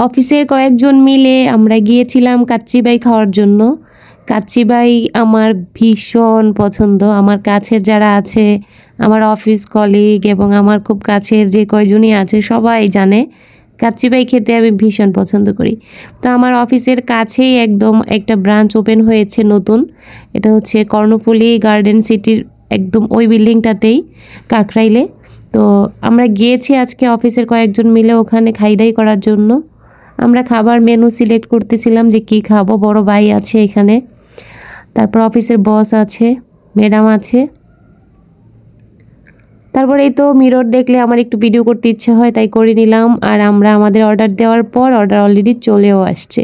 অফিসের কয়েকজন মিলে আমরা গিয়েছিলাম কাচ্চিবাই খাওয়ার জন্য। কাচ্চিবাই আমার ভীষণ পছন্দ। আমার কাছের যারা আছে, আমার অফিস কলিগ এবং আমার খুব কাছের যে কয়জনই আছে সবাই জানে কাচ্চিবাই খেতে আমি ভীষণ পছন্দ করি। তো আমার অফিসের কাছেই একদম একটা ব্রাঞ্চ ওপেন হয়েছে নতুন। এটা হচ্ছে কর্ণফুলী গার্ডেন সিটির একদম ওই বিল্ডিংটাতেই, কাকরাইলে। তো আমরা গিয়েছি আজকে অফিসের কয়েকজন মিলে ওখানে খাইদাই করার জন্য। আমরা খাবার মেনু সিলেক্ট করতেছিলাম যে কি খাবো। বড় ভাই আছে এখানে, তারপর অফিসের বস আছে, ম্যাডাম আছে। তারপর এই তো মিরর দেখলে আমার একটু ভিডিও করতে ইচ্ছে হয়, তাই করে নিলাম। আর আমরা আমাদের অর্ডার দেওয়ার পর অর্ডার অলরেডি চলেও আসছে।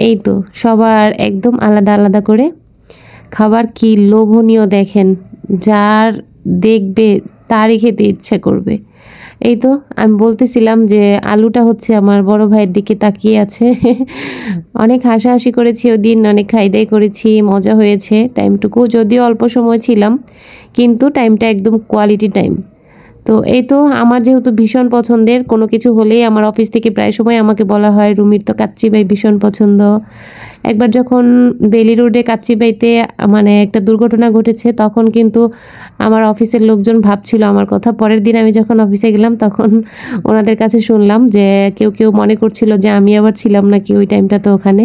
এই তো সবার একদম আলাদা আলাদা করে খাবার, কি লোভনীয় দেখেন, যার দেখবে তারই খেতে ইচ্ছে করবে। এই তো আমি বলতেছিলাম যে আলুটা হচ্ছে আমার বড় ভাইয়ের দিকে তাকিয়ে আছে। অনেক হাসাহাসি করেছি ওদিন, অনেক খাইদাই করেছি, মজা হয়েছে। টাইমটুকু যদিও অল্প সময় ছিলাম, কিন্তু টাইমটা একদম কোয়ালিটি টাইম। তো এই তো আমার যেহেতু ভীষণ পছন্দের কোনো কিছু হলেই আমার অফিস থেকে প্রায় সময় আমাকে বলা হয় রুমির তো কাচ্চিবাই ভীষণ পছন্দ। একবার যখন বেলি রোডে কাচ্চিবাইতে মানে একটা দুর্ঘটনা ঘটেছে, তখন কিন্তু আমার অফিসের লোকজন ভাবছিল আমার কথা। পরের দিন আমি যখন অফিসে গেলাম তখন ওনাদের কাছে শুনলাম যে কেউ কেউ মনে করছিল যে আমি আবার ছিলাম নাকি ওই টাইমটা তো ওখানে।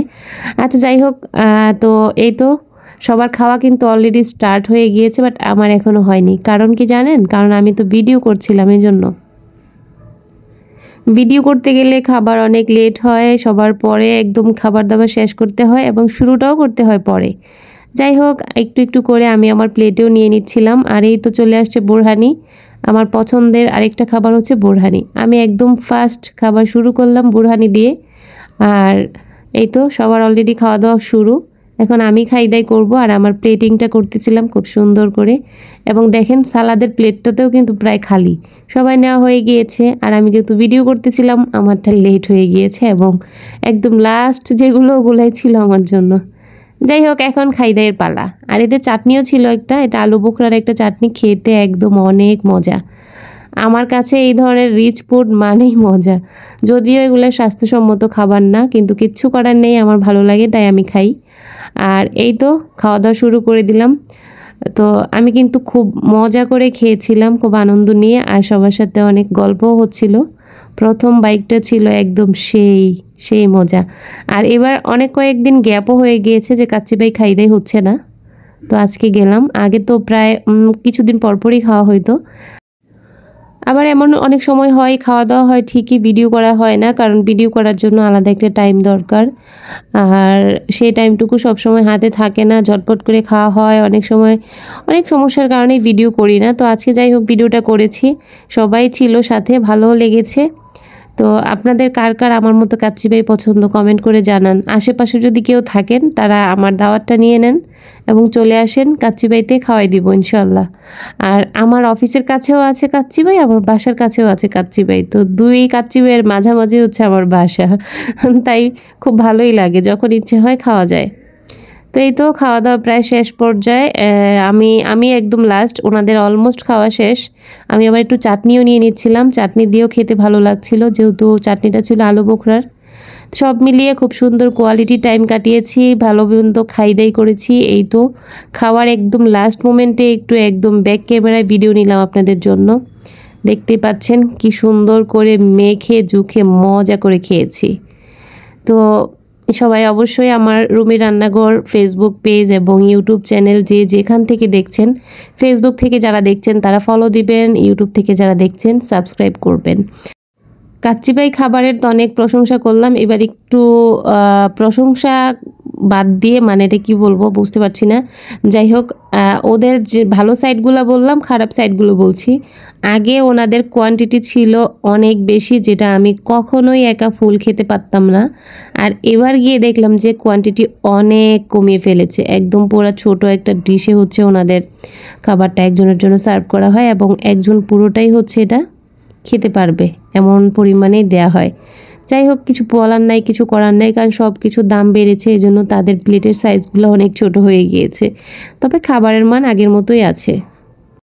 আচ্ছা যাই হোক, তো এই তো সবার খাওয়া কিন্তু অলরেডি স্টার্ট হয়ে গিয়েছে, বাট আমার এখনও হয়নি। কারণ কি জানেন? কারণ আমি তো ভিডিও করছিলাম, এই জন্য। ভিডিও করতে গেলে খাবার অনেক লেট হয়, সবার পরে একদম খাবার দাবার শেষ করতে হয় এবং শুরুটাও করতে হয় পরে। যাই হোক, একটু একটু করে আমি আমার প্লেটেও নিয়ে নিচ্ছিলাম। আর এই তো চলে আসছে বোরহানি। আমার পছন্দের আরেকটা খাবার হচ্ছে বোরহানি। আমি একদম ফার্স্ট খাবার শুরু করলাম বোরহানি দিয়ে। আর এই তো সবার অলরেডি খাওয়া দাওয়া শুরু। এখন আমি খাইদাই করব, আর আমার প্লেটিংটা করতেছিলাম খুব সুন্দর করে। এবং দেখেন সালাদের প্লেটটাতেও কিন্তু প্রায় খালি, সবাই নেওয়া হয়ে গিয়েছে। আর আমি যেহেতু ভিডিও করতেছিলাম আমারটা লেট হয়ে গিয়েছে, এবং একদম লাস্ট যেগুলো ওগুলাই ছিল আমার জন্য। যাই হোক, এখন খাইদাইয়ের পালা। আর এতে চাটনিও ছিল একটা, এটা আলু বোখরার একটা চাটনি, খেতে একদম অনেক মজা। আমার কাছে এই ধরনের রিচ ফুড মানেই মজা। যদিও এগুলো স্বাস্থ্যসম্মত খাবার না, কিন্তু কিচ্ছু করার নেই, আমার ভালো লাগে তাই আমি খাই। আর এই তো খাওয়া দাওয়া শুরু করে দিলাম। তো আমি কিন্তু খুব মজা করে খেয়েছিলাম, খুব আনন্দ নিয়ে, আর সবার সাথে অনেক গল্পও হচ্ছিল। প্রথম বাইকটা ছিল একদম সেই মজা। আর এবার অনেক কয়েকদিন গ্যাপও হয়ে গিয়েছে যে কাচ্চিবাই খাইদাই হচ্ছে না। তো আজকে গেলাম। আগে তো প্রায় কিছুদিন পরপরই খাওয়া হইতো। আবার এমন অনেক সময় হয় খাওয়া দাওয়া হয় ঠিকই, ভিডিও করা হয় না, কারণ ভিডিও করার জন্য আলাদা একটা টাইম দরকার। আর সেই টাইমটুকু সবসময় হাতে থাকে না, ঝটপট করে খাওয়া হয়, অনেক সময় অনেক সমস্যার কারণেই ভিডিও করি না। তো আজকে যাই হোক ভিডিওটা করেছি, সবাই ছিল সাথে, ভালোও লেগেছে। তো আপনাদের কার কার আমার মতো কাচ্চিবাই পছন্দ কমেন্ট করে জানান। আশেপাশে যদি কেউ থাকেন তারা আমার দাওয়াতটা নিয়ে নেন এবং চলে আসেন, কাচ্চিবাইতে খাওয়াই দিব ইনশাল্লাহ। আর আমার অফিসের কাছেও আছে কাচ্চিবাই, আমার বাসার কাছেও আছে কাচ্চিবাই। তো দুই কাচ্চিবাইয়ের মাঝামাঝি হচ্ছে আমার বাসা। তাই খুব ভালোই লাগে, যখন ইচ্ছে হয় খাওয়া যায়। তো এই তো খাওয়া দাওয়া প্রায় শেষ পর্যায়ে। আমি একদম লাস্ট, ওনাদের অলমোস্ট খাওয়া শেষ। আমি আবার একটু চাটনিও নিয়ে নিচ্ছিলাম, চাটনি দিয়েও খেতে ভালো লাগছিল, যেহেতু চাটনিটা ছিল আলু বোখরার। সব মিলিয়ে খুব সুন্দর কোয়ালিটি টাইম কাটিয়েছি, ভালো মন্দ খাইদাই করেছি। এই তো খাওয়ার একদম লাস্ট মোমেন্টে একটু একদম ব্যাক ক্যামেরায় ভিডিও নিলাম আপনাদের জন্য। দেখতেই পাচ্ছেন কি সুন্দর করে মেখে জুখে মজা করে খেয়েছি। তো সবাই অবশ্যই আমার রুমি রান্নাঘর ফেসবুক পেজ এবং ইউটিউব চ্যানেল যে যেখান থেকে দেখছেন, ফেসবুক থেকে যারা দেখছেন তারা ফলো দিবেন, ইউটিউব থেকে যারা দেখছেন সাবস্ক্রাইব করবেন। কাচ্চিবাই খাবারের তো অনেক প্রশংসা করলাম, এবার একটু প্রশংসা বাদ দিয়ে, মানে এটা কী বলবো বুঝতে পারছি না। যাই হোক, ওদের যে ভালো সাইডগুলো বললাম, খারাপ সাইডগুলো বলছি। আগে ওনাদের কোয়ান্টিটি ছিল অনেক বেশি, যেটা আমি কখনোই একা ফুল খেতে পারতাম না। আর এবার গিয়ে দেখলাম যে কোয়ান্টিটি অনেক কমিয়ে ফেলেছে, একদম পুরো ছোট একটা ডিশে হচ্ছে ওনাদের খাবারটা একজনের জন্য সার্ভ করা হয়, এবং একজন পুরোটাই হচ্ছে এটা খেতে পারবে এমন পরিমাণেই দেয়া হয়। যাই হোক, কিছু বলার নাই, কিছু করার নাই, কারণ সব কিছুর দাম বেড়েছে, এই জন্য তাদের প্লেটের সাইজগুলো অনেক ছোট হয়ে গিয়েছে। তবে খাবারের মান আগের মতোই আছে।